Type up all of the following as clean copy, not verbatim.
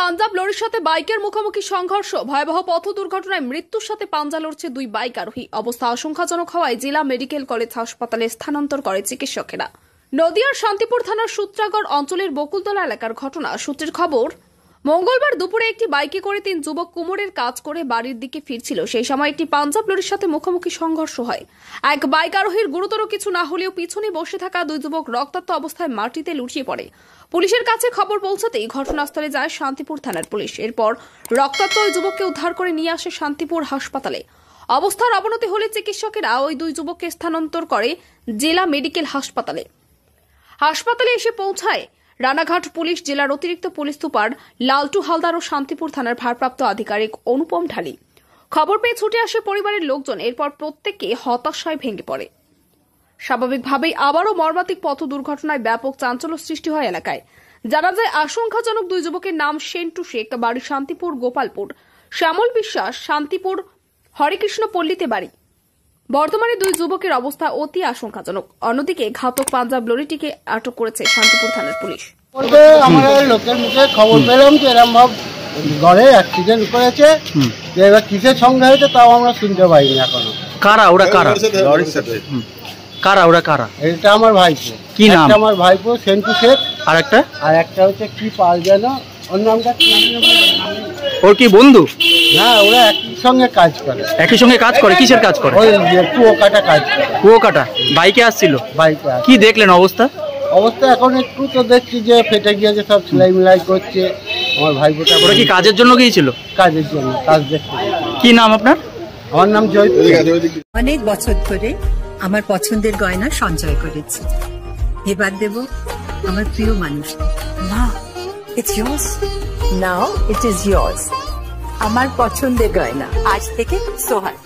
পাঞ্জাব লরির সাথে বাইকের মুখোমুখি সংঘর্ষ, ভয়াবহ পথ দুর্ঘটনায় মৃত্যুর সাথে পাঞ্জা লড়ছে দুই বাইক আরোহী। অবস্থা আশঙ্কাজনক হওয়ায় জেলা মেডিকেল কলেজ হাসপাতালে স্থানান্তর করে চিকিৎসকেরা। নদিয়ার শান্তিপুর থানার সূত্রাগড় অঞ্চলের বকুলতলা এলাকার ঘটনা। সূত্রের খবর, মঙ্গলবার দুপুরে একটি বাইকে করে 3 যুবক কুমোরের কাজ করে বাড়ির দিকে ফিরছিল। সেই সময় একটি পাঞ্জাব লরির সাথে মুখোমুখি সংঘর্ষ হয়। এক বাইক আরোহীর গুরুতর কিছু না হলেও পিছনে বসে থাকা 2 যুবক রক্তাক্ত অবস্থায় মাটিতে লুটিয়ে পড়ে। পুলিশের কাছে খবর পৌঁছাতেই ঘটনাস্থলে যায় শান্তিপুর থানার পুলিশ। এরপর রক্তাক্ত ওই যুবককে উদ্ধার করে নিয়ে আসে শান্তিপুর হাসপাতালে। অবস্থার অবনতি হলে চিকিৎসকেরা ওই 2 যুবককে স্থানান্তর করে জেলা মেডিকেল হাসপাতালে। হাসপাতালে এসে পৌঁছায় রানাঘাট পুলিশ, জেলার অতিরিক্ত পুলিশ সুপার লালটু হালদার ও শান্তিপুর থানার ভারপ্রাপ্ত আধিকারিক অনুপম ঢালি। খবর পেয়ে ছুটে আসে পরিবারের লোকজন। এরপর প্রত্যেককে হতাশায় ভেঙে পড়ে। স্বাভাবিকভাবেই আবারও মর্মান্তিক পথ দুর্ঘটনায় ব্যাপক চাঞ্চল্য সৃষ্টি হয় এলাকায়। জানা যায় আশঙ্কাজনক 2 যুবকের নাম সেন্টু শেখ, বাড়ি শান্তিপুর গোপালপুর, শ্যামল বিশ্বাস শান্তিপুর হরেকৃষ্ণ পল্লীতে বাড়ি। বর্তমানে 2 যুবকের অবস্থা অতি আশঙ্কাজনক। অন্যদিকে ঘাতক পাঞ্জাব লরিটিকে আটক করেছে শান্তিপুর থানার পুলিশ। আমরা লোকের মুখে খবর পেলাম যে এরকম ভাব গড়ে অ্যাক্সিডেন্ট করেছে, এবার কিসের সঙ্গে হয়েছে তাও আমরা শুনতে পাইনি এখনো। কারা ওরা? কারা কারা ওরা? কারা? এটা আমার ভাইপো। কি নাম? আমার ভাইপো সেন্টু শেখ। আর একটা হচ্ছে কি পাল যেন, ওর নামটা কি? ওর কি বন্ধু? না, ওরা একই সঙ্গে কাজ করে। একই সঙ্গে কাজ করে? কিসের কাজ করে? ওই কুয়ো কাটা কাজ করে। কুয়ো কাটা। বাইকে আসছিল? বাইকে। কি দেখলেন অবস্থা? এখন একটু তো দেখছি যে ফেটে গিয়েছে, সব সেলাই মিলাই করছে। আমার ভাইপোটা। ওরা কি কাজের জন্য গিয়েছিল? কাজের জন্য, কাজ দেখতে। কি নাম আপনার? আমার নাম জয়। অনেক বছর ধরে আমার পছন্দের গয়না সঞ্চয় করেছি। এবার দেব আমার প্রিয় মানুষ। না, it's yours. Now it is yours. আমার পছন্দের গয়না আজ থেকে Sohan,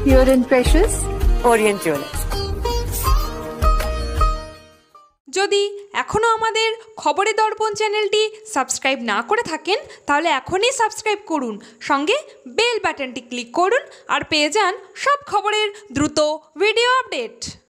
pure and precious Orient jewellers. যদি এখনও আমাদের খবরের দর্পণ চ্যানেলটি সাবস্ক্রাইব না করে থাকেন তাহলে এখনই সাবস্ক্রাইব করুন, সঙ্গে বেল বাটনটি ক্লিক করুন আর পেয়ে যান সব খবরের দ্রুত ভিডিও আপডেট।